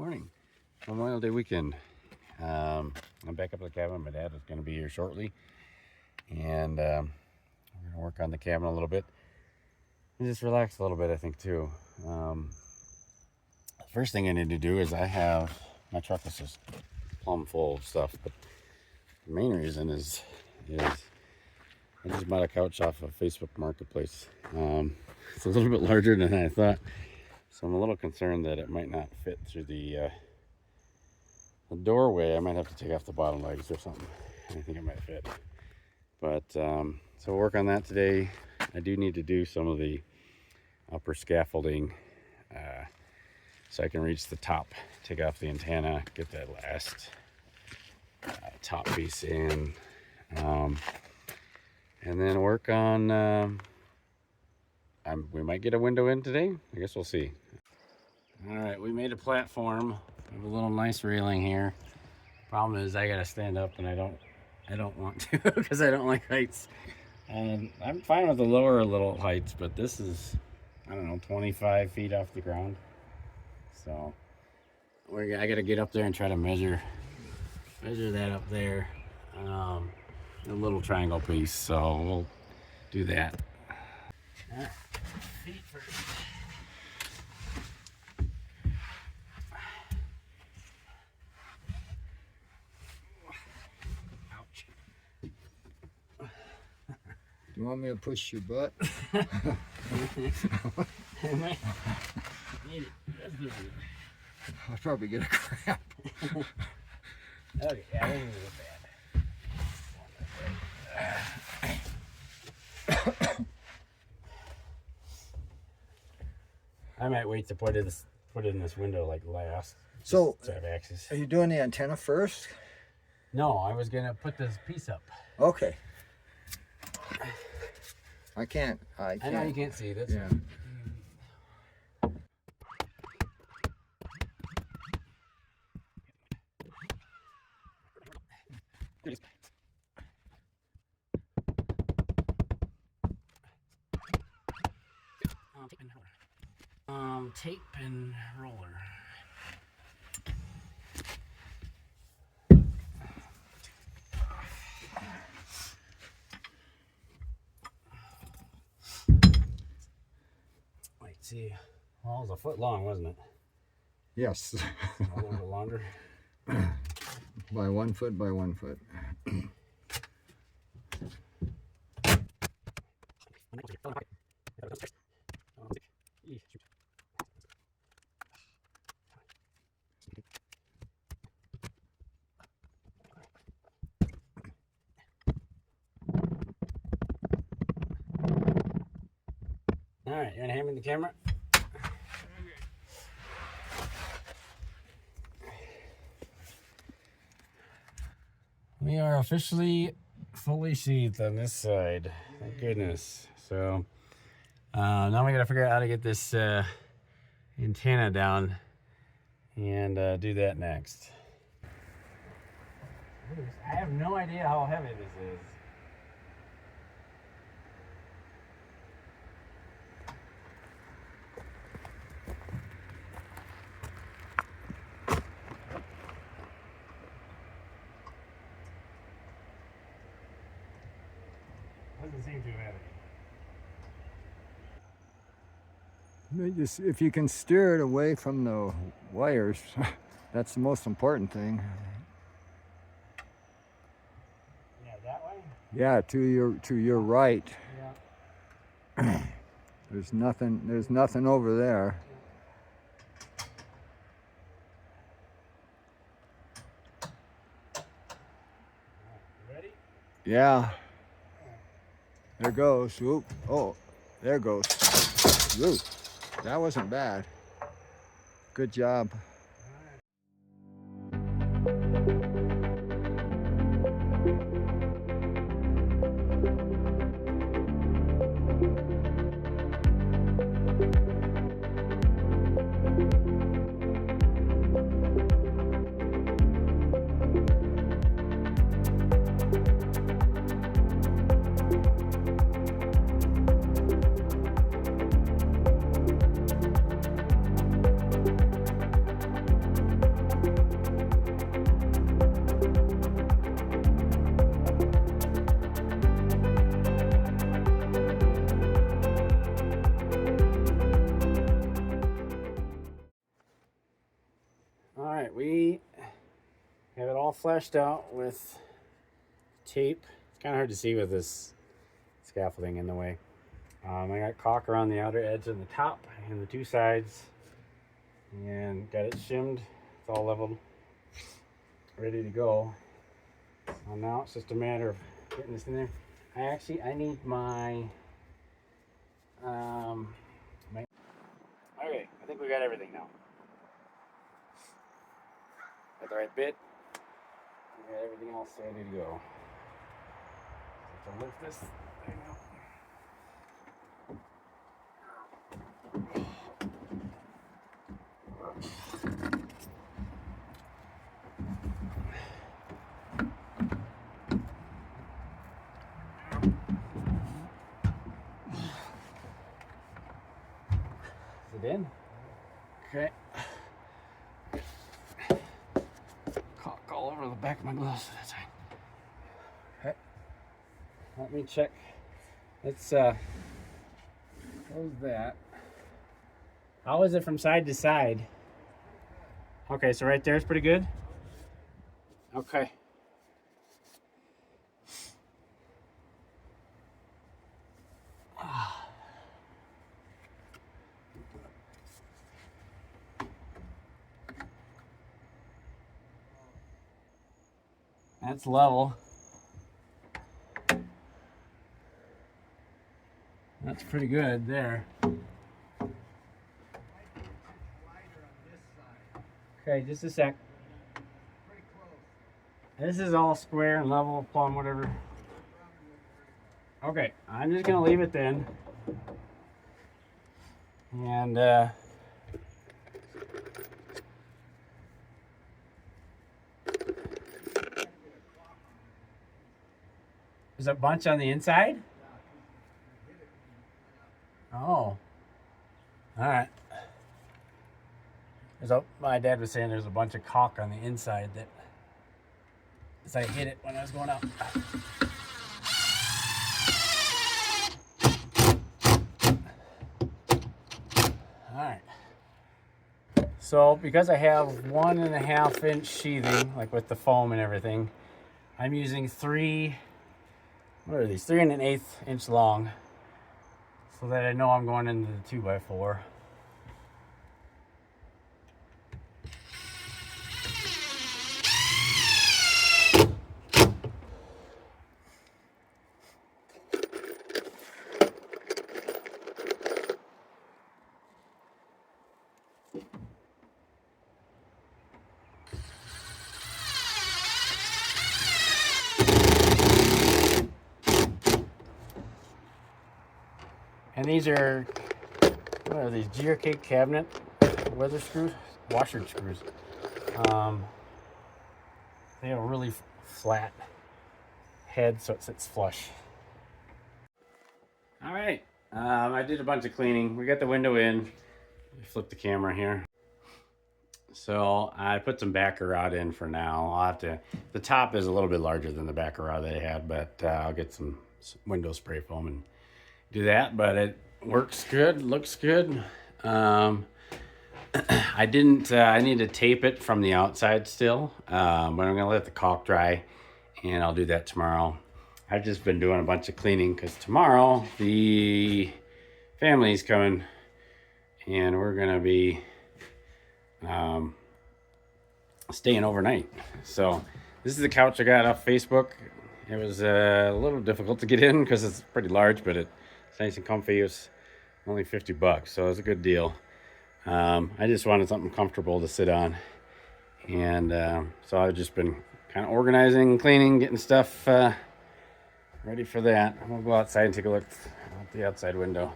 Morning. Memorial Day weekend. I'm back up at the cabin. My dad is going to be here shortly. And we're going to work on the cabin a little bit. And just relax a little bit, I think, too. First thing I need to do is my truck is just plumb full of stuff. But the main reason is I just bought a couch off of Facebook Marketplace. It's a little bit larger than I thought. So I'm a little concerned that it might not fit through the doorway. I might have to take off the bottom legs or something. I think it might fit. But so we'll work on that today. I do need to do some of the upper scaffolding so I can reach the top, take off the antenna, get that last top piece in, and then work on we might get a window in today. I guess we'll see. All right, we made a platform. We have a little nice railing here. Problem is I gotta stand up, and I don't want to because I don't like heights. And I'm fine with the lower little heights, but this is, I don't know, 25 feet off the ground. So I gotta get up there and try to measure that up there. A little triangle piece, so we'll do that. All right, feet first. Ouch. You want me to push your butt? I might need it. I'll probably get a cramp. Okay, yeah, this is bad. I might wait to put it in this window like last. So to have access. Are you doing the antenna first? No, I was gonna put this piece up. Okay. I know you can't see this. Yeah. Tape and roller. Wait, see. Well, it was a foot long, wasn't it? Yes. A little bit longer. By 1 foot by 1 foot. All right, you want to hand me the camera? We are officially fully sheathed on this side. Thank goodness. So now we got to figure out how to get this antenna down and do that next. I have no idea how heavy this is. Doesn't seem too heavy. If you can steer it away from the wires, that's the most important thing. Yeah, that way? Yeah, to your right. Yeah. There's nothing over there. Ready? Yeah. There goes. Whoop. Oh, there goes. Whoop. That wasn't bad. Good job. all fleshed out with tape. It's kind of hard to see with this scaffolding in the way. I got caulk around the outer edge and the top and the two sides, and got it shimmed. It's all leveled, ready to go. So now it's just a matter of getting this in there. I need my okay, I think we got everything now. Got the right bit. We got everything else ready to go. So to lift this thing up. Is it in? Okay. Caulk all over the back of my gloves. That's right. Okay. Let me check. Let's close that. How is it from side to side? Okay, so right there is pretty good. Okay. That's level. That's pretty good there. Okay, just a sec. This is all square and level, plumb, whatever. Okay, I'm just gonna leave it then. And there's a bunch on the inside? Oh. Alright. My dad was saying there's a bunch of caulk on the inside that as I hit it when I was going up. Alright. So because I have 1.5 inch sheathing, like with the foam and everything, I'm using 3 1/8 inch long, so that I know I'm going into the 2x4. And these are, what are these, GRK cabinet weather screws? Washer screws. They have a really flat head, so it sits flush. All right, I did a bunch of cleaning. We got the window in. Flip the camera here. So I put some backer rod in for now. I'll have to, the top is a little bit larger than the backer rod they had, but I'll get some window spray foam and do that. But it works good, looks good. I need to tape it from the outside still, but I'm gonna let the caulk dry and I'll do that tomorrow. I've just been doing a bunch of cleaning because tomorrow the family's coming and we're gonna be staying overnight. So this is the couch I got off Facebook. It was a little difficult to get in because it's pretty large, but it's nice and comfy. It was only $50, so it was a good deal. I just wanted something comfortable to sit on, and so I've just been kind of organizing, cleaning, getting stuff ready for that. I'm gonna go outside and take a look out the outside window.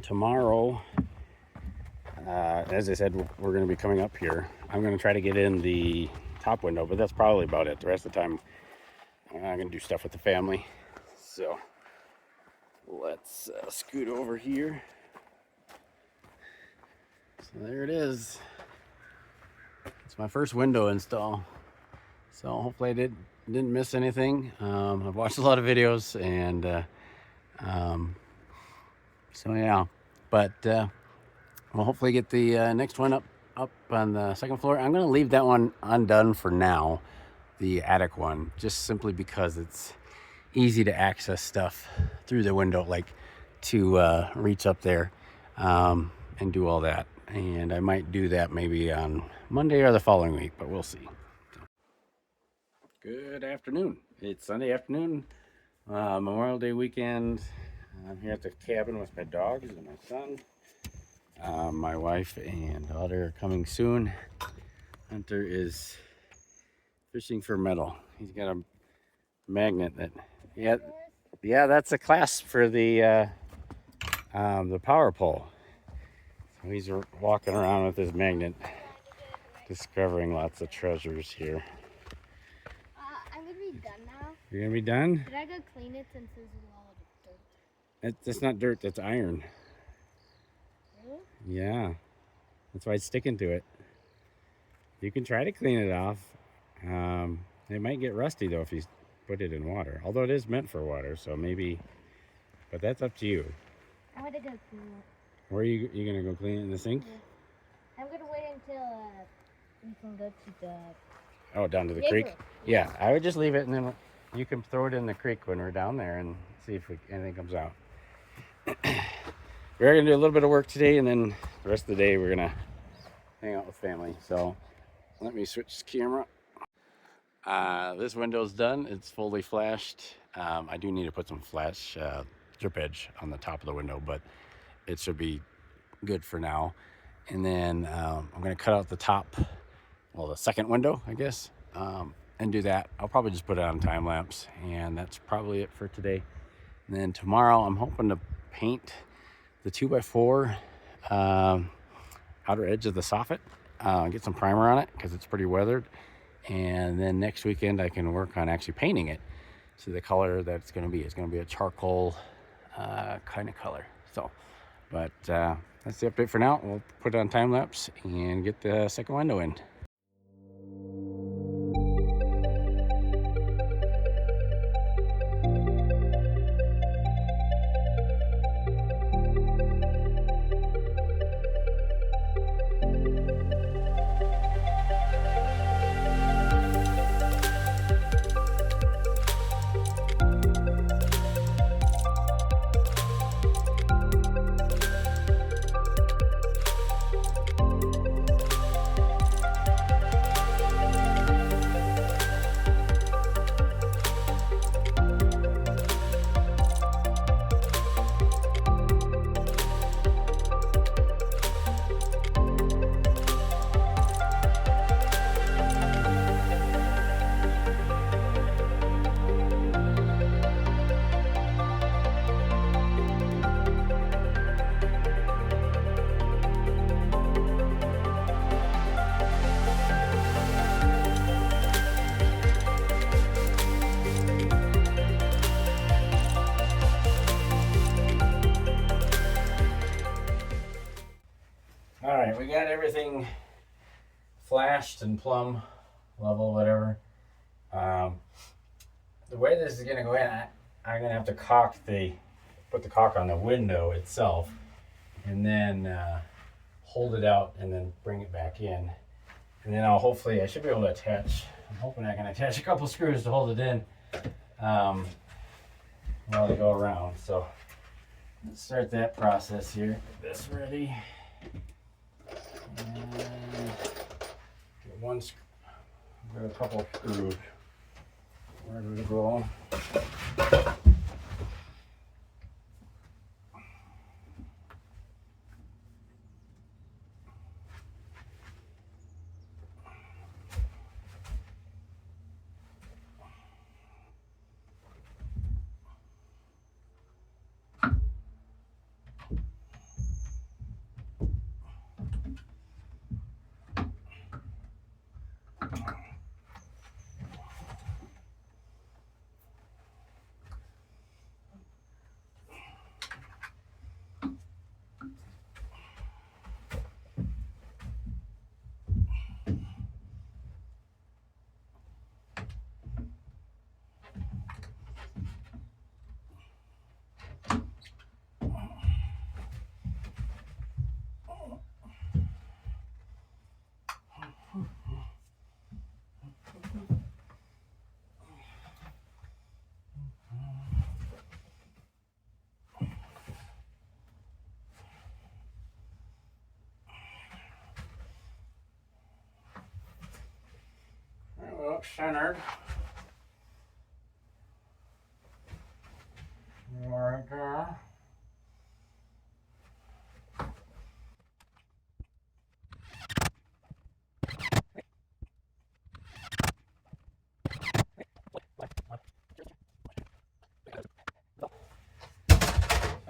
Tomorrow, as I said, we're going to be coming up here. I'm going to try to get in the top window, but that's probably about it. The rest of the time, I'm going to do stuff with the family. So let's scoot over here. So there it is. It's my first window install. So hopefully I didn't miss anything. I've watched a lot of videos, and so yeah. But we'll hopefully get the next one up up on the second floor. I'm going to leave that one undone for now, the attic one, just simply because it's easy to access stuff through the window, like to reach up there and do all that. And I might do that maybe on Monday or the following week, but we'll see. Good afternoon. It's Sunday afternoon, Memorial Day weekend. I'm here at the cabin with my dogs and my son. My wife and daughter are coming soon. Hunter is fishing for metal. He's got a magnet that, yeah, that's a clasp for the power pole. So he's walking around with his magnet, discovering lots of treasures here. I'm gonna be done now. You're gonna be done? Did I go clean it since there's a lot of dirt? That's not dirt, that's iron. Really? Yeah, that's why it's sticking to it. You can try to clean it off. It might get rusty though if you put it in water. Although it is meant for water, so maybe. But that's up to you. I'm gonna go clean it. Where are you gonna go clean it in the sink? Yeah. I'm gonna wait until we can go to the. Oh, down to the creek. Yeah, I would just leave it, and then you can throw it in the creek when we're down there and see if anything comes out. We're gonna do a little bit of work today, and then the rest of the day we're gonna hang out with family. So let me switch the camera. This window's done. It's fully flashed. I do need to put some flash drip edge on the top of the window, but it should be good for now. And then I'm gonna cut out the top, well, the second window, I guess, and do that. I'll probably just put it on time lapse, and that's probably it for today. And then tomorrow I'm hoping to paint the 2x4 outer edge of the soffit, get some primer on it because it's pretty weathered. And then next weekend I can work on actually painting it to the color that it's going to be. It's going to be a charcoal kind of color. So, but that's the update for now. We'll put it on time lapse and get the second window in. All right, we got everything flashed and plumb level, whatever. The way this is gonna go in, I'm gonna have to put the caulk on the window itself, and then hold it out, and then bring it back in, and then I should be able to attach. I'm hoping I can attach a couple screws to hold it in while they go around. So let's start that process here. Get this ready. And get one screw, got a couple of screws. Where do we go? looks centered. Right there.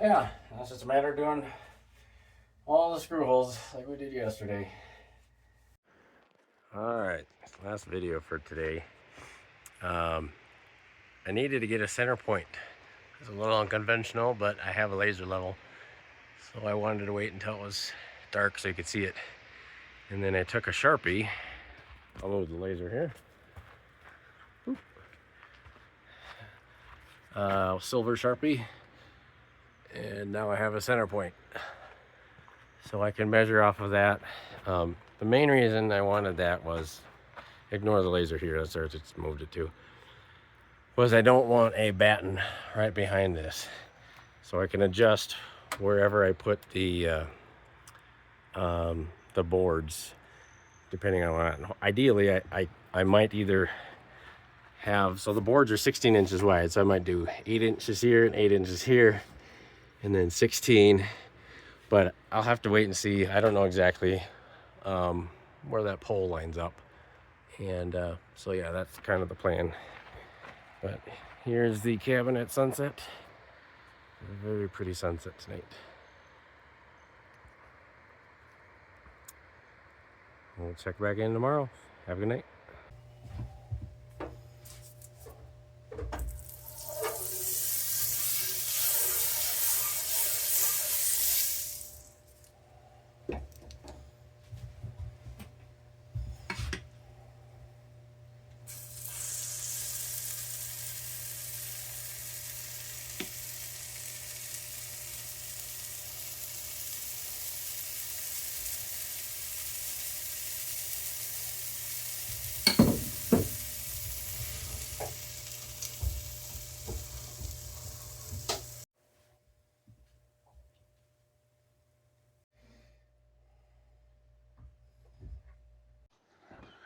Yeah, that's just a matter of doing all the screw holes like we did yesterday. All right, last video for today. I needed to get a center point. It's a little unconventional, but I have a laser level. So I wanted to wait until it was dark so you could see it. And then I took a Sharpie. I'll load the laser here. Silver Sharpie. And now I have a center point. So I can measure off of that. The main reason I wanted that was, ignore the laser here, that's where I just moved it to, was I don't want a batten right behind this. So I can adjust wherever I put the boards, depending on what. Ideally, I might either have, so the boards are 16 inches wide, so I might do 8 inches here and 8 inches here, and then 16. But I'll have to wait and see. I don't know exactly where that pole lines up. And so yeah, that's kind of the plan. But here's the cabin at sunset. A very pretty sunset tonight. We'll check back in tomorrow. Have a good night.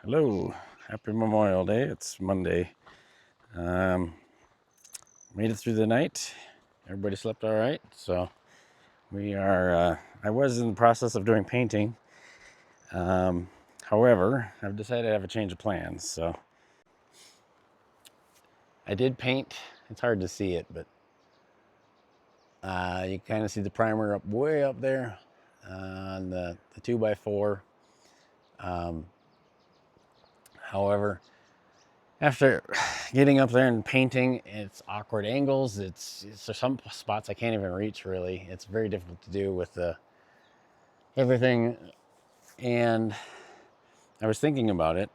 Hello, happy Memorial Day. It's Monday. Made it through the night. Everybody slept all right. So we are, I was in the process of doing painting. However, I've decided to have a change of plans. So I did paint. It's hard to see it, but you kind of see the primer up way up there on the 2x4. However, after getting up there and painting, it's awkward angles. It's some spots I can't even reach really. It's very difficult to do with everything. And I was thinking about it.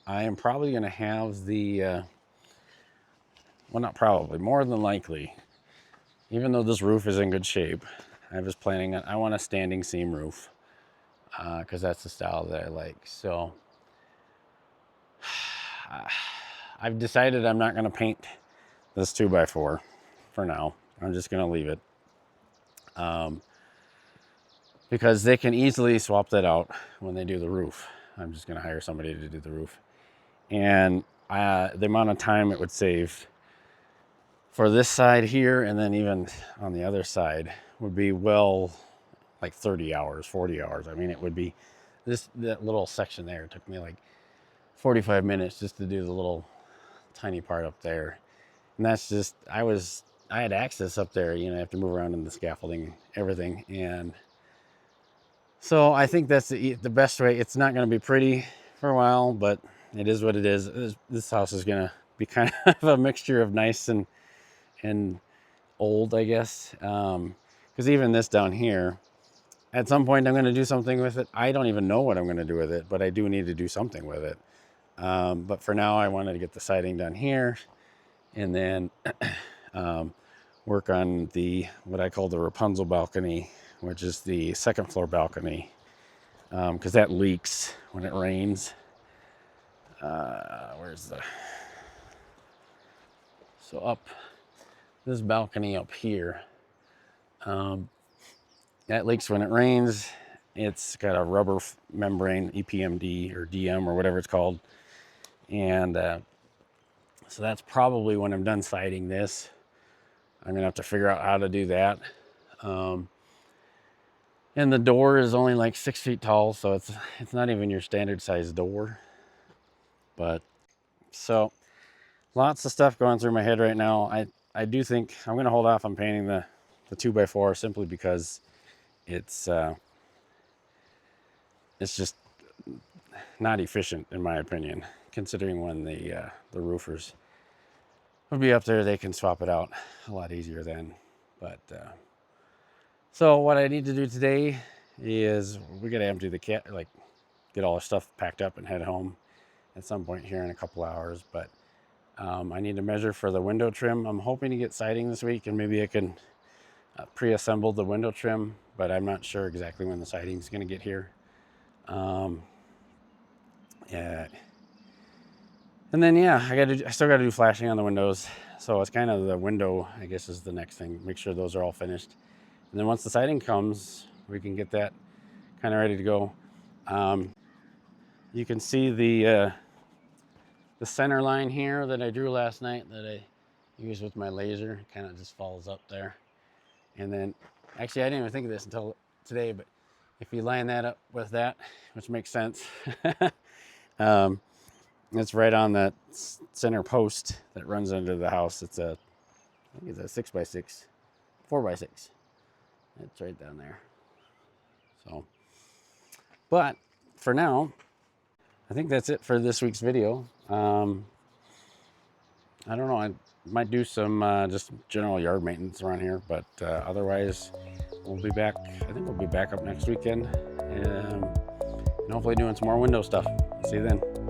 I am probably going to have the, well, not probably, more than likely, even though this roof is in good shape, I was planning on, I want a standing seam roof because that's the style that I like. So I've decided I'm not going to paint this 2x4 for now. I'm just going to leave it because they can easily swap that out when they do the roof. I'm just going to hire somebody to do the roof. And the amount of time it would save for this side here and then even on the other side would be well like 30 hours, 40 hours. I mean, it would be that little section there. It took me like 45 minutes just to do the little tiny part up there. And that's just, I had access up there, you know, I have to move around in the scaffolding, everything. And so I think that's the best way. It's not going to be pretty for a while, but it is what it is. This house is going to be kind of a mixture of nice and old, I guess. Because even this down here, at some point I'm going to do something with it. I don't even know what I'm going to do with it, but I do need to do something with it. But for now, I wanted to get the siding done here and then work on what I call the Rapunzel balcony, which is the second floor balcony, because that leaks when it rains. So up this balcony up here, that leaks when it rains. It's got a rubber membrane, EPMD or DM or whatever it's called. And so that's probably when I'm done siding this. I'm gonna have to figure out how to do that. And the door is only like 6 feet tall, so it's not even your standard size door. But so lots of stuff going through my head right now. I do think I'm gonna hold off on painting the 2x4 simply because it's just not efficient in my opinion, considering when the roofers would be up there, they can swap it out a lot easier then. But so what I need to do today is we gotta empty the like get all our stuff packed up and head home at some point here in a couple hours. But I need to measure for the window trim. I'm hoping to get siding this week, and maybe I can pre-assemble the window trim, but I'm not sure exactly when the siding is going to get here. Yeah, and then yeah, I still got to do flashing on the windows. So it's kind of the window, I guess, is the next thing. Make sure those are all finished, and then once the siding comes, we can get that kind of ready to go. You can see the center line here that I drew last night that I used with my laser. It kind of just falls up there. And then, actually, I didn't even think of this until today, but if you line that up with that, which makes sense, it's right on that center post that runs under the house. I think it's a 6x6, 4x6. It's right down there. So, but for now, I think that's it for this week's video. I don't know. I might do some just general yard maintenance around here, but otherwise, we'll be back. I think we'll be back up next weekend, and hopefully doing some more window stuff. See you then.